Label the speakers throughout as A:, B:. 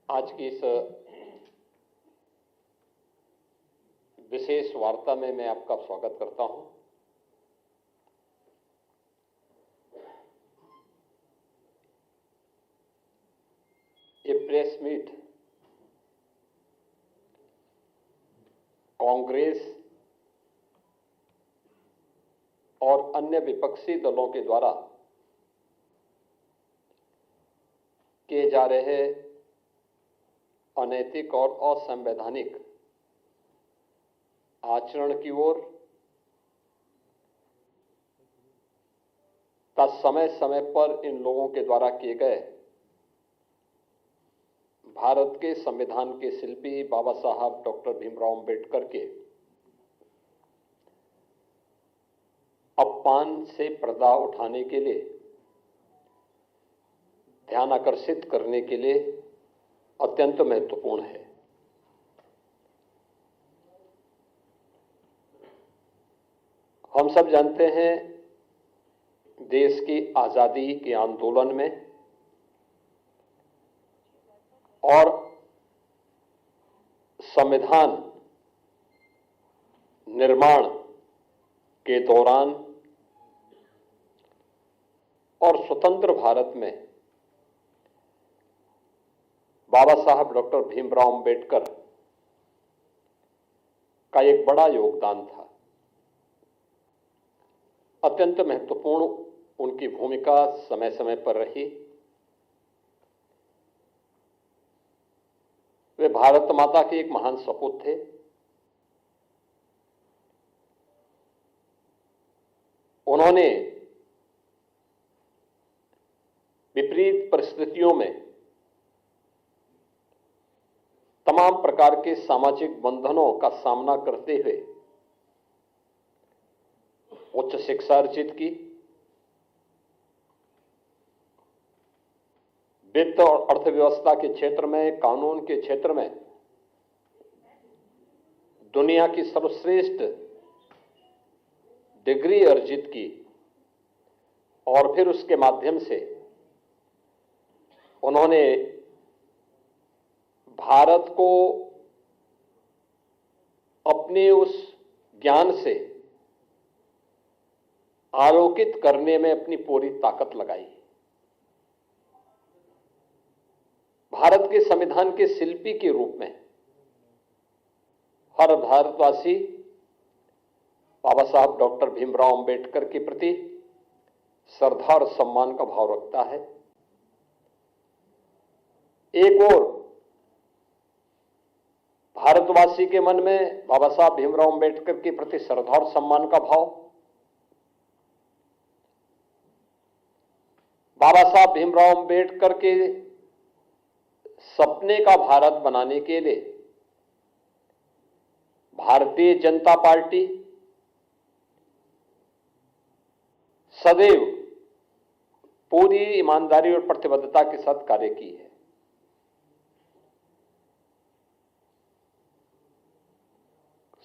A: आज की इस विशेष वार्ता में मैं आपका स्वागत करता हूं। ये प्रेस मीट कांग्रेस और अन्य विपक्षी दलों के द्वारा किए जा रहे अनैतिक और असंवैधानिक आचरण की ओर का समय समय पर इन लोगों के द्वारा किए गए भारत के संविधान के शिल्पी बाबा साहब डॉक्टर भीमराव अंबेडकर के अपमान से पर्दा उठाने के लिए, ध्यान आकर्षित करने के लिए अत्यंत महत्वपूर्ण है। हम सब जानते हैं, देश की आजादी के आंदोलन में और संविधान निर्माण के दौरान और स्वतंत्र भारत में बाबा साहब डॉक्टर भीमराव अंबेडकर का एक बड़ा योगदान था। अत्यंत महत्वपूर्ण उनकी भूमिका समय समय पर रही। वे भारत माता के एक महान सपूत थे। उन्होंने विपरीत परिस्थितियों में तमाम प्रकार के सामाजिक बंधनों का सामना करते हुए उच्च शिक्षा अर्जित की, वित्त और अर्थव्यवस्था के क्षेत्र में, कानून के क्षेत्र में दुनिया की सर्वश्रेष्ठ डिग्री अर्जित की और फिर उसके माध्यम से उन्होंने भारत को अपने उस ज्ञान से आलोकित करने में अपनी पूरी ताकत लगाई। भारत के संविधान के शिल्पी के रूप में हर भारतवासी बाबा साहब डॉक्टर भीमराव अंबेडकर के प्रति श्रद्धा और सम्मान का भाव रखता है। एक और भारतवासी के मन में बाबा साहब भीमराव अंबेडकर के प्रति श्रद्धा और सम्मान का भाव, बाबा साहब भीमराव अंबेडकर के सपने का भारत बनाने के लिए भारतीय जनता पार्टी सदैव पूरी ईमानदारी और प्रतिबद्धता के साथ कार्य की है।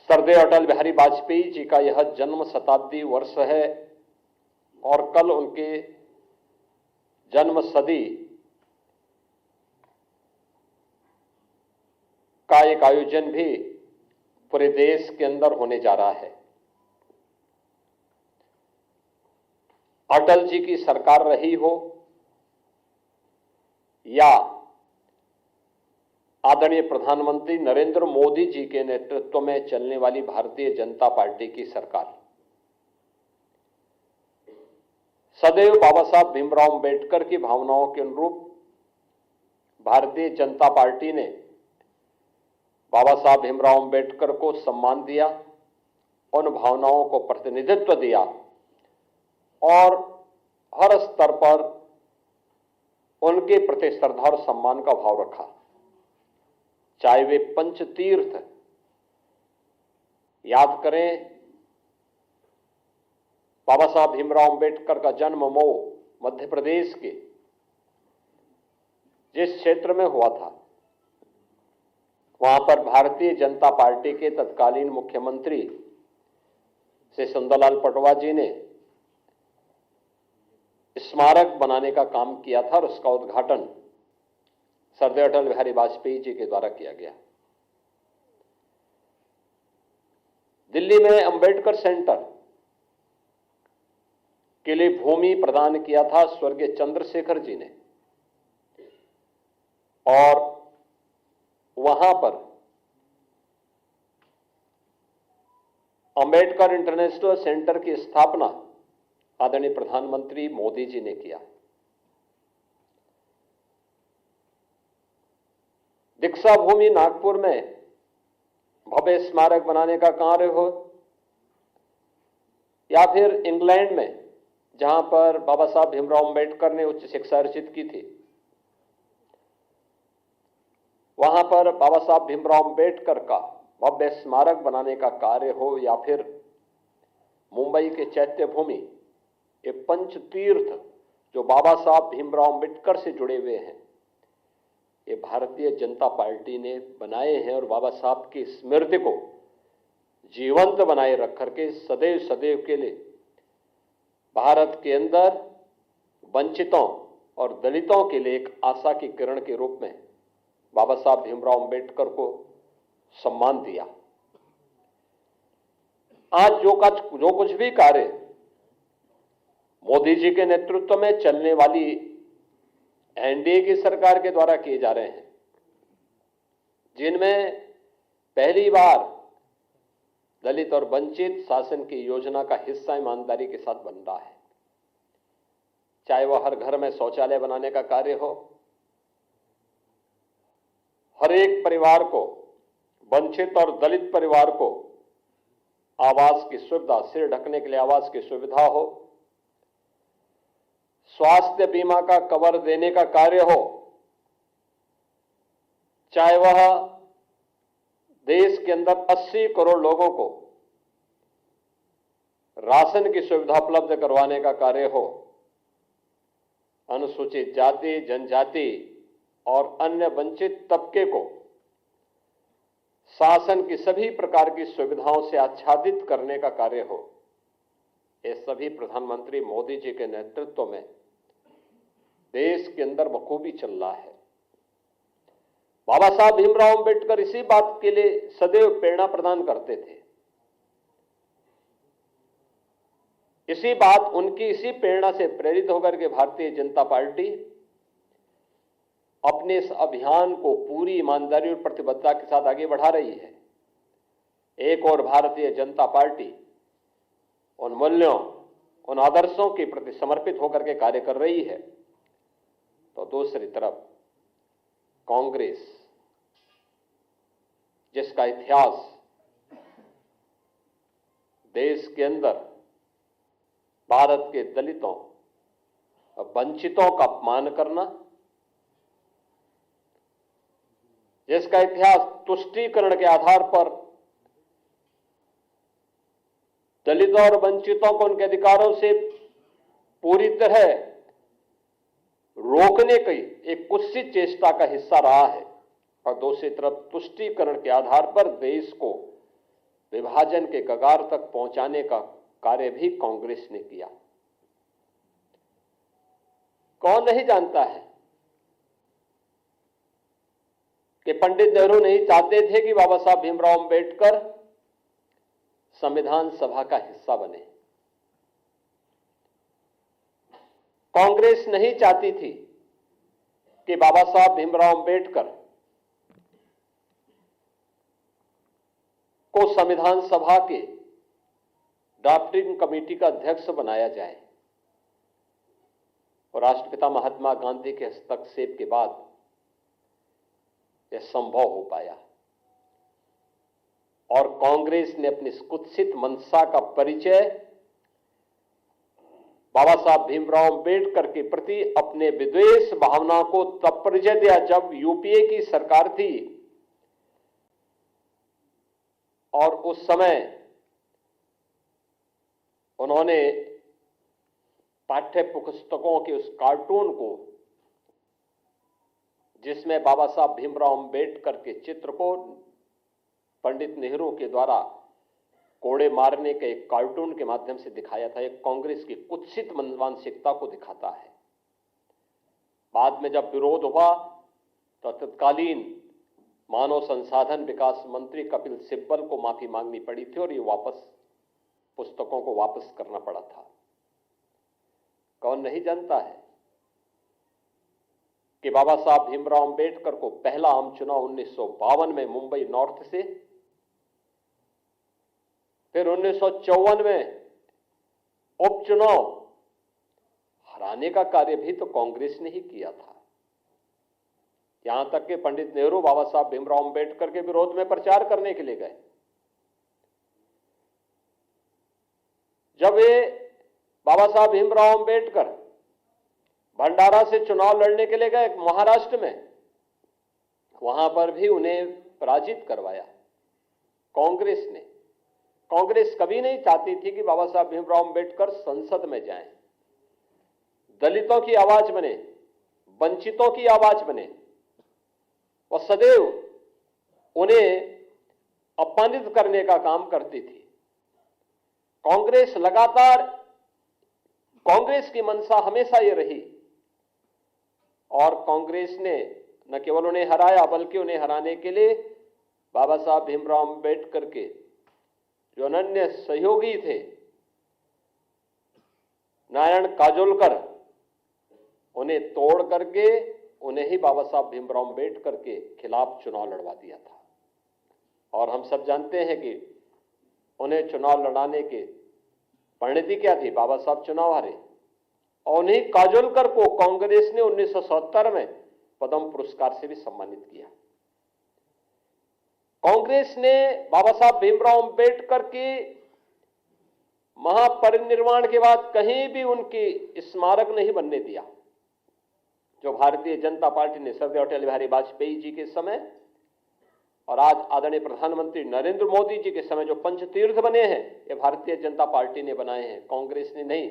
A: सरदेव अटल बिहारी वाजपेयी जी का यह जन्म शताब्दी वर्ष है और कल उनके जन्म सदी का एक आयोजन भी पूरे देश के अंदर होने जा रहा है। अटल जी की सरकार रही हो या आदरणीय प्रधानमंत्री नरेंद्र मोदी जी के नेतृत्व में चलने वाली भारतीय जनता पार्टी की सरकार, सदैव बाबा साहब भीमराव अंबेडकर की भावनाओं के अनुरूप भारतीय जनता पार्टी ने बाबा साहब भीमराव अंबेडकर को सम्मान दिया, उन भावनाओं को प्रतिनिधित्व दिया और हर स्तर पर उनके प्रति श्रद्धा और सम्मान का भाव रखा। चाहे वे पंचतीर्थ याद करें, बाबा साहब भीमराव अंबेडकर का जन्म मऊ मध्य प्रदेश के जिस क्षेत्र में हुआ था, वहां पर भारतीय जनता पार्टी के तत्कालीन मुख्यमंत्री श्री सुंदरलाल पटवा जी ने स्मारक बनाने का काम किया था और उसका उद्घाटन सरदेव अटल बिहारी वाजपेयी जी के द्वारा किया गया। दिल्ली में अंबेडकर सेंटर के लिए भूमि प्रदान किया था स्वर्गीय चंद्रशेखर जी ने, और वहां पर अंबेडकर इंटरनेशनल सेंटर की स्थापना आदरणीय प्रधानमंत्री मोदी जी ने किया। दीक्षा भूमि नागपुर में भव्य स्मारक बनाने का कार्य हो, या फिर इंग्लैंड में जहां पर बाबा साहब भीमराव अंबेडकर ने उच्च शिक्षा अर्जित की थी, वहां पर बाबा साहब भीमराव अंबेडकर का भव्य स्मारक बनाने का कार्य हो, या फिर मुंबई के चैत्य भूमि, ये पंच तीर्थ जो बाबा साहब भीमराव अंबेडकर से जुड़े हुए हैं, ये भारतीय जनता पार्टी ने बनाए हैं और बाबा साहब की स्मृति को जीवंत बनाए रख करके सदैव सदैव के लिए भारत के अंदर वंचितों और दलितों के लिए एक आशा की किरण के रूप में बाबा साहब भीमराव अंबेडकर को सम्मान दिया। आज जो कुछ भी कार्य मोदी जी के नेतृत्व में चलने वाली एनडीए की सरकार के द्वारा किए जा रहे हैं, जिनमें पहली बार दलित और वंचित शासन की योजना का हिस्सा ईमानदारी के साथ बन रहा है, चाहे वह हर घर में शौचालय बनाने का कार्य हो, हर एक परिवार को, वंचित और दलित परिवार को आवास की सुविधा, सिर ढकने के लिए आवास की सुविधा हो, स्वास्थ्य बीमा का कवर देने का कार्य हो, चाहे वह देश के अंदर 80 करोड़ लोगों को राशन की सुविधा उपलब्ध करवाने का कार्य हो, अनुसूचित जाति, जनजाति और अन्य वंचित तबके को शासन की सभी प्रकार की सुविधाओं से आच्छादित करने का कार्य हो, ये सभी प्रधानमंत्री मोदी जी के नेतृत्व में देश के अंदर बखूबी चल रहा है। बाबा साहब भीमराव अंबेडकर इसी बात के लिए सदैव प्रेरणा प्रदान करते थे। इसी प्रेरणा से प्रेरित होकर के भारतीय जनता पार्टी अपने इस अभियान को पूरी ईमानदारी और प्रतिबद्धता के साथ आगे बढ़ा रही है। एक और भारतीय जनता पार्टी उन मूल्यों, उन आदर्शों के प्रति समर्पित होकर के कार्य कर रही है, तो दूसरी तरफ कांग्रेस, जिसका इतिहास देश के अंदर भारत के दलितों और वंचितों का अपमान करना, जिसका इतिहास तुष्टीकरण के आधार पर दलितों और वंचितों को उनके अधिकारों से पूरी तरह रोकने की एक कुत्सित चेष्टा का हिस्सा रहा है, और दूसरी तरफ तुष्टीकरण के आधार पर देश को विभाजन के कगार तक पहुंचाने का कार्य भी कांग्रेस ने किया। कौन नहीं जानता है कि पंडित नेहरू नहीं चाहते थे कि बाबा साहब भीमराव अंबेडकर संविधान सभा का हिस्सा बने। कांग्रेस नहीं चाहती थी कि बाबा साहब भीमराव अंबेडकर को संविधान सभा के ड्राफ्टिंग कमेटी का अध्यक्ष बनाया जाए, और राष्ट्रपिता महात्मा गांधी के हस्तक्षेप के बाद यह संभव हो पाया। और कांग्रेस ने अपनी कुत्सित मंशा का परिचय बाबा साहब भीमराव अंबेडकर के प्रति अपने विद्वेष भावना को तब परिचय दिया जब यूपीए की सरकार थी, और उस समय उन्होंने पाठ्य पुस्तकों के उस कार्टून को, जिसमें बाबा साहब भीमराव अंबेडकर के चित्र को पंडित नेहरू के द्वारा कोड़े मारने के एक कार्टून के माध्यम से दिखाया था, एक कांग्रेस की कुत्सित मानसिकता को दिखाता है। बाद में जब विरोध हुआ तो तत्कालीन मानव संसाधन विकास मंत्री कपिल सिब्बल को माफी मांगनी पड़ी थी और ये पुस्तकों को वापस करना पड़ा था। कौन नहीं जानता है कि बाबा साहब भीमराव अंबेडकर को पहला आम चुनाव 1952 में मुंबई नॉर्थ से, फिर 1954 में उपचुनाव हराने का कार्य भी तो कांग्रेस ने ही किया था। यहां तक कि पंडित नेहरू बाबा साहब भीमराव अंबेडकर के विरोध में प्रचार करने के लिए गए। जब वे बाबा साहब भीमराव अंबेडकर भंडारा से चुनाव लड़ने के लिए गए महाराष्ट्र में, वहां पर भी उन्हें पराजित करवाया कांग्रेस ने। कांग्रेस कभी नहीं चाहती थी कि बाबा साहब भीमराव अंबेडकर संसद में जाएं, दलितों की आवाज बने, वंचितों की आवाज बने, और सदैव उन्हें अपमानित करने का काम करती थी। कांग्रेस लगातार, कांग्रेस की मंशा हमेशा ये रही, और कांग्रेस ने न केवल उन्हें हराया बल्कि उन्हें हराने के लिए बाबा साहब भीमराव अंबेडकर के जो अनन्य सहयोगी थे नारायण काजोलकर, उन्हें तोड़ करके उन्हें ही बाबा साहब भीमराव अंबेडकर के खिलाफ चुनाव लड़वा दिया था। और हम सब जानते हैं कि उन्हें चुनाव लड़ाने के परिणति क्या थी। बाबा साहब चुनाव हारे और उन्हीं काजोलकर को कांग्रेस ने 1970 में पद्म पुरस्कार से भी सम्मानित किया। कांग्रेस ने बाबा साहब भीमराव अंबेडकर की महापरिनिर्वाण के बाद कहीं भी उनकी स्मारक नहीं बनने दिया। जो भारतीय जनता पार्टी ने स्वर्गीय अटल बिहारी वाजपेयी जी के समय और आज आदरणीय प्रधानमंत्री नरेंद्र मोदी जी के समय जो पंचतीर्थ बने हैं, ये भारतीय जनता पार्टी ने बनाए हैं, कांग्रेस ने नहीं।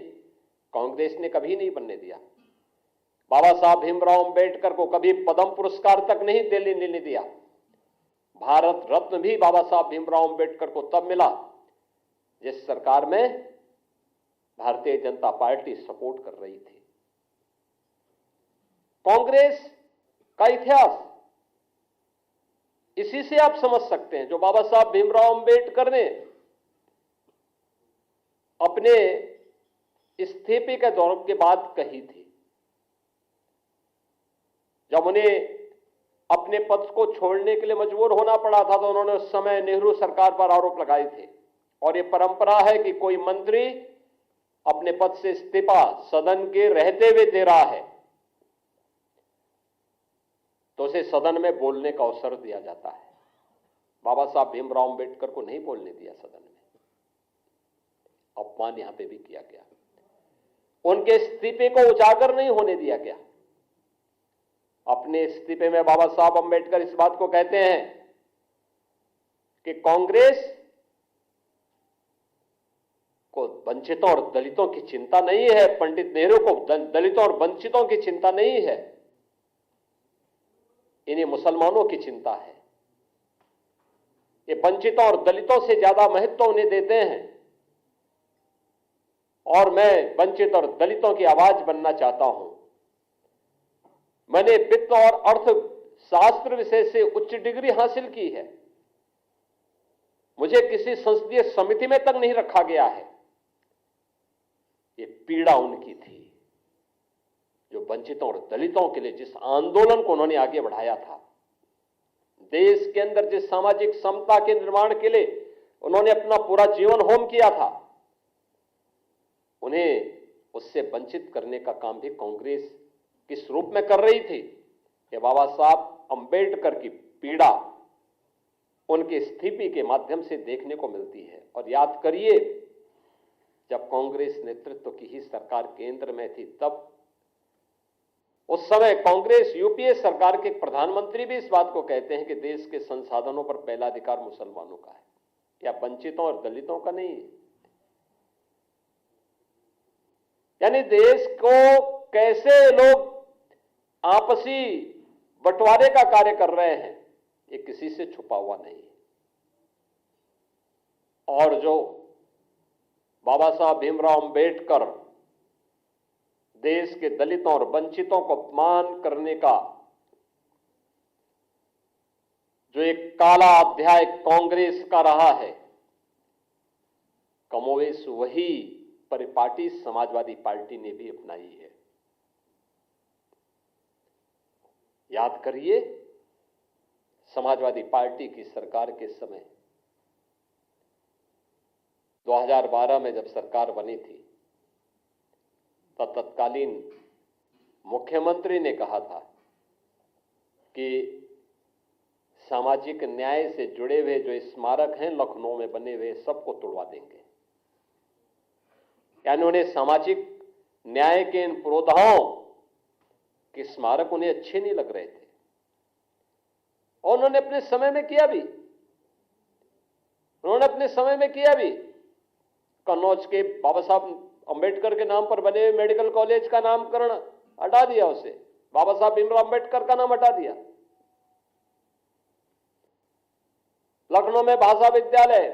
A: कांग्रेस ने कभी नहीं बनने दिया। बाबा साहब भीमराव अंबेडकर को कभी पद्म पुरस्कार तक नहीं देने दिया। भारत रत्न भी बाबा साहब भीमराव अंबेडकर को तब मिला जिस सरकार में भारतीय जनता पार्टी सपोर्ट कर रही थी। कांग्रेस का इतिहास इसी से आप समझ सकते हैं। जो बाबा साहब भीमराव अंबेडकर ने अपने इस्तीफे के दौर के बाद कही थी, जब उन्हें अपने पद को छोड़ने के लिए मजबूर होना पड़ा था, तो उन्होंने उस समय नेहरू सरकार पर आरोप लगाए थे। और यह परंपरा है कि कोई मंत्री अपने पद से इस्तीफा सदन के रहते हुए दे रहा है तो उसे सदन में बोलने का अवसर दिया जाता है। बाबा साहब भीमराव अंबेडकर को नहीं बोलने दिया सदन में, अपमान यहां पे भी किया गया। उनके इस्तीफे को उजागर नहीं होने दिया गया। अपने इस्तीफे में बाबा साहब अंबेडकर इस बात को कहते हैं कि कांग्रेस को वंचितों और दलितों की चिंता नहीं है, पंडित नेहरू को दलितों और वंचितों की चिंता नहीं है, इन्हें मुसलमानों की चिंता है। ये वंचितों और दलितों से ज्यादा महत्व उन्हें देते हैं, और मैं वंचित और दलितों की आवाज बनना चाहता हूं। मैंने वित्त और अर्थशास्त्र विषय से उच्च डिग्री हासिल की है, मुझे किसी संसदीय समिति में तक नहीं रखा गया है। ये पीड़ा उनकी थी, जो वंचितों और दलितों के लिए जिस आंदोलन को उन्होंने आगे बढ़ाया था, देश के अंदर जिस सामाजिक समता के निर्माण के लिए उन्होंने अपना पूरा जीवन होम किया था, उन्हें उससे वंचित करने का काम भी कांग्रेस किस रूप में कर रही थी कि बाबा साहब अंबेडकर की पीड़ा उनके इस्तीफे के माध्यम से देखने को मिलती है। और याद करिए, जब कांग्रेस नेतृत्व की ही सरकार केंद्र में थी, तब उस समय कांग्रेस यूपीए सरकार के प्रधानमंत्री भी इस बात को कहते हैं कि देश के संसाधनों पर पहला अधिकार मुसलमानों का है, या वंचितों और दलितों का नहीं है। यानी देश को कैसे लोग आपसी बंटवारे का कार्य कर रहे हैं, ये किसी से छुपा हुआ नहीं है। और जो बाबा साहब भीमराव अंबेडकर देश के दलितों और वंचितों को अपमान करने का जो एक काला अध्याय कांग्रेस का रहा है, कमोवेश वही परिपाटी समाजवादी पार्टी ने भी अपनाई है। याद करिए, समाजवादी पार्टी की सरकार के समय 2012 में जब सरकार बनी थी, तब तत्कालीन मुख्यमंत्री ने कहा था कि सामाजिक न्याय से जुड़े हुए जो स्मारक हैं लखनऊ में बने हुए, सबको तोड़वा देंगे। यानी उन्हें सामाजिक न्याय के इन पुरोधाओं के स्मारक उन्हें अच्छे नहीं लग रहे थे, और उन्होंने अपने समय में किया भी। कन्नौज के बाबा साहब अंबेडकर के नाम पर बने हुए मेडिकल कॉलेज का नामकरण हटा दिया, उसे बाबा साहब भीमराव अंबेडकर का नाम हटा दिया। लखनऊ में भाषा विद्यालय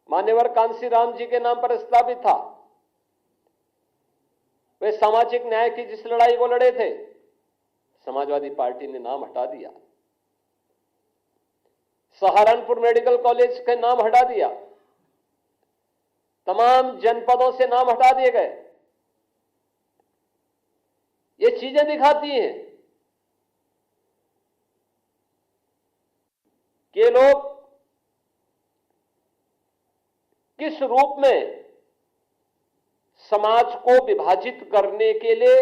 A: मान्यवर कांशीराम जी के नाम पर स्थापित था। वे सामाजिक न्याय की जिस लड़ाई को लड़े थे, समाजवादी पार्टी ने नाम हटा दिया। सहारनपुर मेडिकल कॉलेज का नाम हटा दिया, तमाम जनपदों से नाम हटा दिए गए। ये चीजें दिखाती हैं कि लोग किस रूप में समाज को विभाजित करने के लिए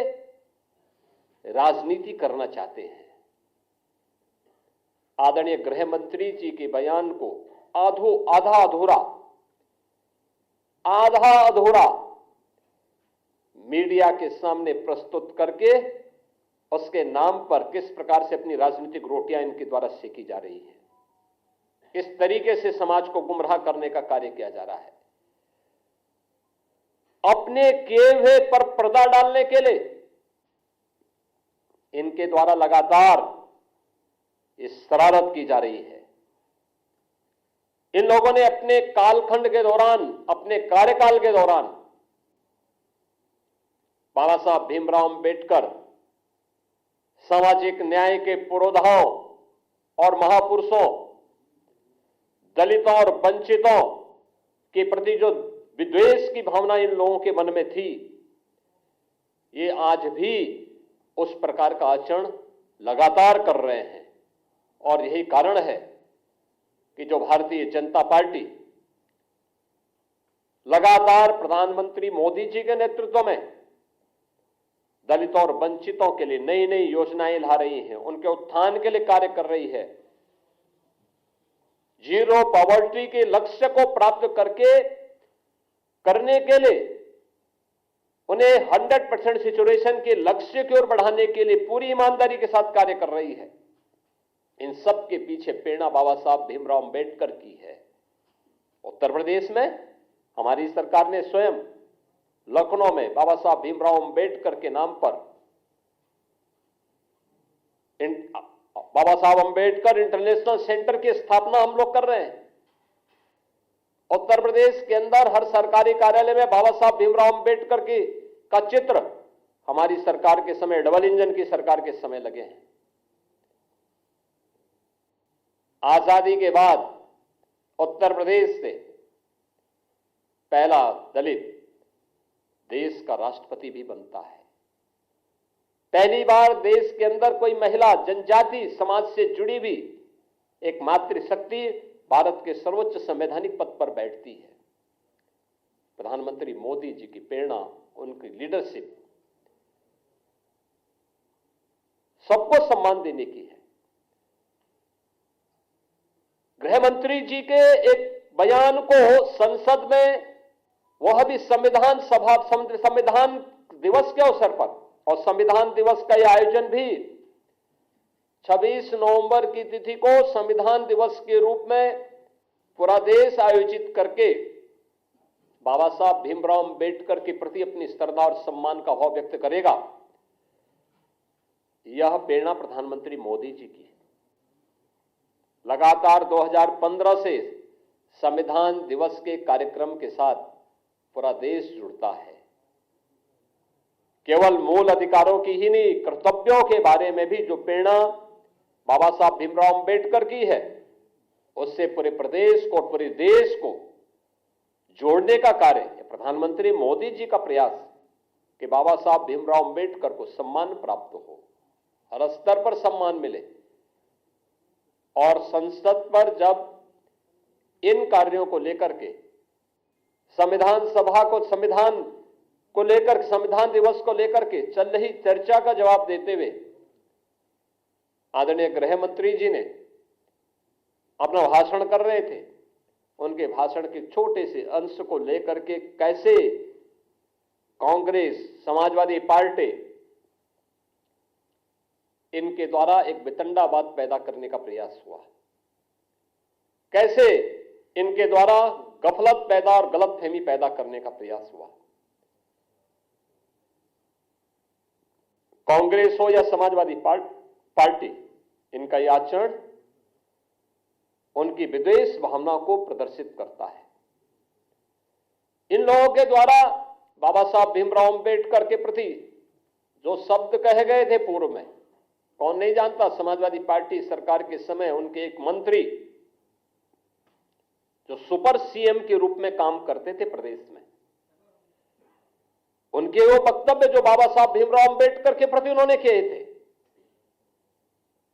A: राजनीति करना चाहते हैं। आदरणीय गृह मंत्री जी के बयान को आधा अधूरा मीडिया के सामने प्रस्तुत करके उसके नाम पर किस प्रकार से अपनी राजनीतिक रोटियां इनके द्वारा सेकी जा रही है, इस तरीके से समाज को गुमराह करने का कार्य किया जा रहा है। अपने किए हुए पर पर्दा डालने के लिए इनके द्वारा लगातार इस शरारत की जा रही है। इन लोगों ने अपने कालखंड के दौरान, अपने कार्यकाल के दौरान बाबा साहब भीमराव अंबेडकर सामाजिक न्याय के पुरोधाओं और महापुरुषों, दलितों और वंचितों के प्रति जो विद्वेष की भावना इन लोगों के मन में थी, ये आज भी उस प्रकार का आचरण लगातार कर रहे हैं। और यही कारण है कि जो भारतीय जनता पार्टी लगातार प्रधानमंत्री मोदी जी के नेतृत्व में दलितों और वंचितों के लिए नई नई योजनाएं ला रही है, उनके उत्थान के लिए कार्य कर रही है। जीरो पॉवर्टी के लक्ष्य को प्राप्त करने के लिए, उन्हें 100% सिचुएशन के लक्ष्य की ओर बढ़ाने के लिए पूरी ईमानदारी के साथ कार्य कर रही है। इन सब के पीछे प्रेरणा बाबा साहब भीमराव अंबेडकर की है। उत्तर प्रदेश में हमारी सरकार ने स्वयं लखनऊ में बाबा साहब भीमराव अंबेडकर के नाम पर बाबा साहब अंबेडकर इंटरनेशनल सेंटर की स्थापना हम लोग कर रहे हैं। उत्तर प्रदेश के अंदर हर सरकारी कार्यालय में बाबा साहब भीमराव अंबेडकर का चित्र हमारी सरकार के समय, डबल इंजन की सरकार के समय लगे हैं। आजादी के बाद उत्तर प्रदेश से पहला दलित देश का राष्ट्रपति भी बनता है। पहली बार देश के अंदर कोई महिला जनजाति समाज से जुड़ी हुई एक मातृशक्ति भारत के सर्वोच्च संवैधानिक पद पर बैठती है। प्रधानमंत्री मोदी जी की प्रेरणा, उनकी लीडरशिप सबको सम्मान देने की है। गृह मंत्री जी के एक बयान को संसद में, वह भी संविधान दिवस के अवसर पर, और संविधान दिवस का यह आयोजन भी 26 नवंबर की तिथि को संविधान दिवस के रूप में पूरा देश आयोजित करके बाबा साहब भीमराव अंबेडकर के प्रति अपनी श्रद्धा और सम्मान का भाव व्यक्त करेगा। यह प्रेरणा प्रधानमंत्री मोदी जी की है। लगातार 2015 से संविधान दिवस के कार्यक्रम के साथ पूरा देश जुड़ता है। केवल मूल अधिकारों की ही नहीं, कर्तव्यों के बारे में भी जो प्रेरणा बाबा साहब भीमराव अंबेडकर की है, उससे पूरे प्रदेश को और पूरे देश को जोड़ने का कार्य प्रधानमंत्री मोदी जी का प्रयास कि बाबा साहब भीमराव अंबेडकर को सम्मान प्राप्त हो, हर स्तर पर सम्मान मिले। और संसद पर जब इन कार्यों को लेकर के संविधान सभा को संविधान दिवस को लेकर के चल रही चर्चा का जवाब देते हुए आदरणीय गृह मंत्री जी ने अपना भाषण कर रहे थे, उनके भाषण के छोटे से अंश को लेकर के कैसे कांग्रेस, समाजवादी पार्टी इनके द्वारा एक वितंडावाद पैदा करने का प्रयास हुआ, कैसे इनके द्वारा गफलत पैदा और गलतफहमी पैदा करने का प्रयास हुआ। कांग्रेस हो या समाजवादी पार्टी, इनका यह आचरण उनकी विद्वेष भावना को प्रदर्शित करता है। इन लोगों के द्वारा बाबा साहब भीमराव अंबेडकर के प्रति जो शब्द कहे गए थे पूर्व में, कौन नहीं जानता, समाजवादी पार्टी सरकार के समय उनके एक मंत्री जो सुपर सीएम के रूप में काम करते थे प्रदेश में, उनके वो वक्तव्य जो बाबा साहब भीमराव अंबेडकर के प्रति उन्होंने किए थे,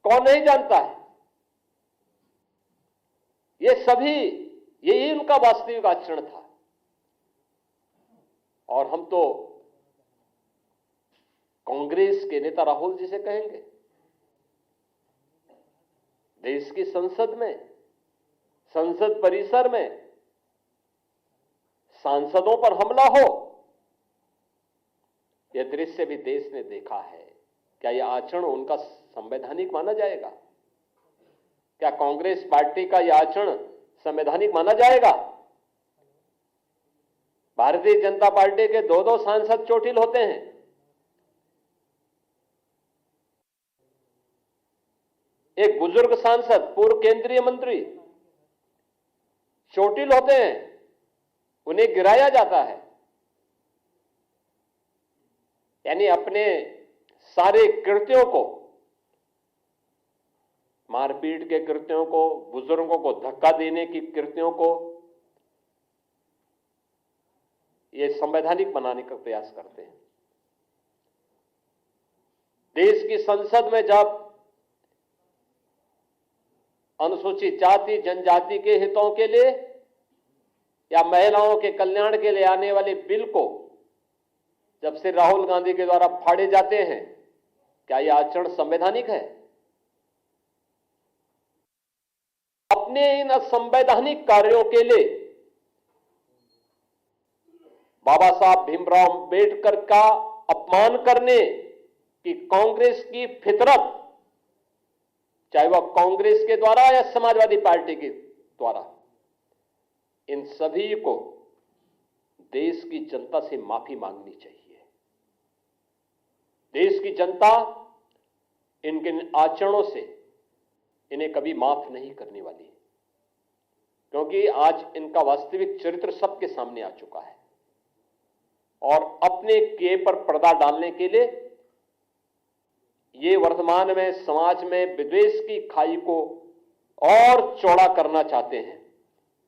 A: कौन नहीं जानता है। ये सभी, यही उनका वास्तविक आचरण था। और हम तो कांग्रेस के नेता राहुल जी से कहेंगे, देश की संसद में, संसद परिसर में सांसदों पर हमला हो, यह दृश्य भी देश ने देखा है। क्या यह आचरण उनका संवैधानिक माना जाएगा? क्या कांग्रेस पार्टी का यह आचरण संवैधानिक माना जाएगा? भारतीय जनता पार्टी के दो सांसद चोटिल होते हैं। एक बुजुर्ग सांसद, पूर्व केंद्रीय मंत्री चोटिल होते हैं, उन्हें गिराया जाता है। यानी अपने सारे कृत्यों को, मारपीट के कृत्यों को, बुजुर्गों को धक्का देने की कृत्यों को ये संवैधानिक बनाने का प्रयास करते हैं। देश की संसद में जब अनुसूचित जाति जनजाति के हितों के लिए या महिलाओं के कल्याण के लिए आने वाले बिल को जब से राहुल गांधी के द्वारा फाड़े जाते हैं, क्या यह आचरण संवैधानिक है? अपने इन असंवैधानिक कार्यों के लिए बाबा साहब भीमराव अंबेडकर का अपमान करने की कांग्रेस की फितरत, चाहे वह कांग्रेस के द्वारा या समाजवादी पार्टी के द्वारा, इन सभी को देश की जनता से माफी मांगनी चाहिए। देश की जनता इनके आचरणों से इन्हें कभी माफ नहीं करने वाली है, क्योंकि आज इनका वास्तविक चरित्र सबके सामने आ चुका है। और अपने किए पर पर्दा डालने के लिए ये वर्तमान में समाज में विद्वेष की खाई को और चौड़ा करना चाहते हैं,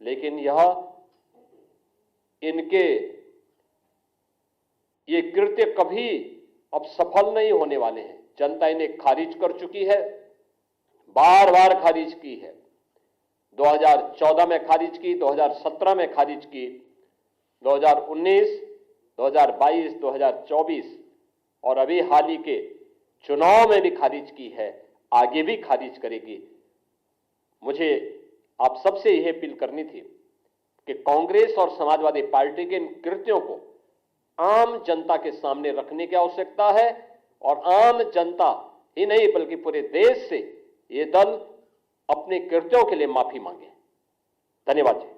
A: लेकिन यह इनके ये कृत्य कभी अब सफल नहीं होने वाले हैं। जनता इन्हें खारिज कर चुकी है, बार बार खारिज की है। 2014 में खारिज की, 2017 में खारिज की, 2019, 2022, 2024 और अभी हाल ही के चुनाव में भी खारिज की है, आगे भी खारिज करेगी। मुझे आप सबसे यह अपील करनी थी कि कांग्रेस और समाजवादी पार्टी के इन कृत्यों को आम जनता के सामने रखने की आवश्यकता है, और आम जनता ही नहीं बल्कि पूरे देश से ये दल अपने कृत्यों के लिए माफी मांगे। धन्यवाद जी।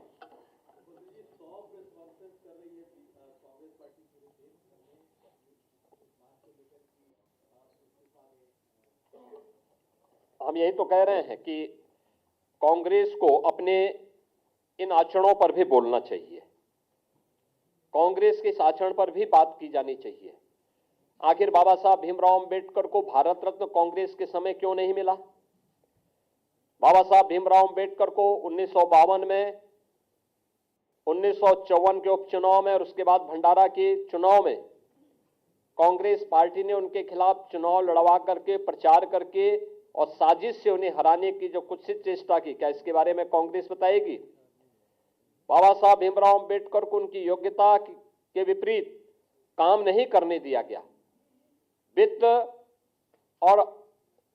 A: हम यही तो कह रहे हैं कि कांग्रेस को अपने इन आचरणों पर भी बोलना चाहिए, कांग्रेस के इस आचरण पर भी बात की जानी चाहिए। आखिर बाबा साहब भीमराव अंबेडकर को भारत रत्न कांग्रेस के समय क्यों नहीं मिला? बाबा साहब भीमराव अंबेडकर को 1952 में, 1954 के उपचुनाव में और उसके बाद भंडारा के चुनाव में कांग्रेस पार्टी ने उनके खिलाफ चुनाव लड़वा करके, प्रचार करके और साजिश से उन्हें हराने की जो कुत्सित चेष्टा की, क्या इसके बारे में कांग्रेस बताएगी? बाबा साहब भीमराव अंबेडकर को उनकी योग्यता के विपरीत काम नहीं करने दिया गया। वित्त और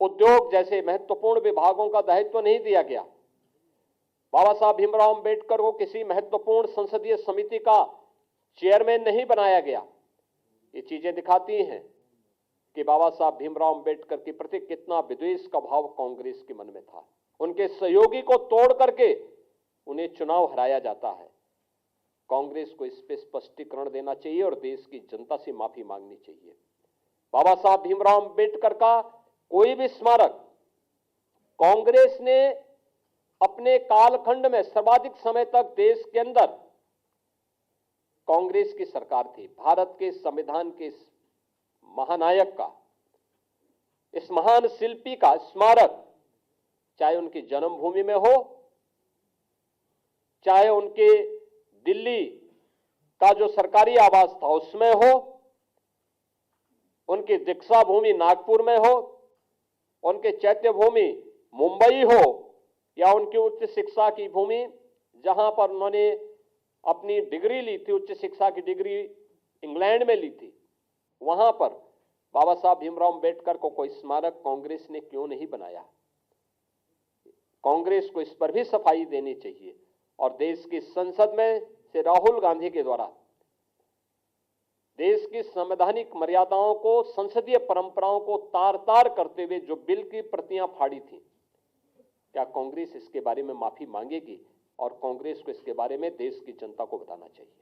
A: उद्योग जैसे महत्वपूर्ण विभागों का दायित्व नहीं दिया गया। बाबा साहब भीमराव अंबेडकर को किसी महत्वपूर्ण संसदीय समिति का चेयरमैन नहीं बनाया गया। ये चीजें दिखाती हैं कि बाबा साहब भीमराव अंबेडकर के प्रति कितना विद्वेष का भाव कांग्रेस के मन में था। उनके सहयोगी को तोड़ करके उन्हें चुनाव हराया जाता है। कांग्रेस को इस पे स्पष्टीकरण देना चाहिए और देश की जनता से माफी मांगनी चाहिए। बाबा साहब भीमराव अंबेडकर का कोई भी स्मारक कांग्रेस ने अपने कालखंड में सर्वाधिक समय तक देश के अंदर, कांग्रेस की सरकार थी, भारत के संविधान के महानायक का, इस महान शिल्पी का स्मारक, चाहे उनकी जन्मभूमि में हो, चाहे उनके दिल्ली का जो सरकारी आवास था उसमें हो, उनकी दीक्षा भूमि नागपुर में हो, उनके चैत्य भूमि मुंबई हो, या उनकी उच्च शिक्षा की भूमि जहां पर उन्होंने अपनी डिग्री ली थी, उच्च शिक्षा की डिग्री इंग्लैंड में ली थी, वहां पर बाबा साहब भीमराव अंबेडकर को कोई स्मारक कांग्रेस ने क्यों नहीं बनाया? कांग्रेस को इस पर भी सफाई देनी चाहिए और देश की संसद में से राहुल गांधी के द्वारा देश की संवैधानिक मर्यादाओं को, संसदीय परंपराओं को तार-तार करते हुए जो बिल की प्रतियां फाड़ी थी, क्या कांग्रेस इसके बारे में माफी मांगेगी? और कांग्रेस को इसके बारे में देश की जनता को बताना चाहिए।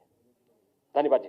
A: धन्यवाद जी।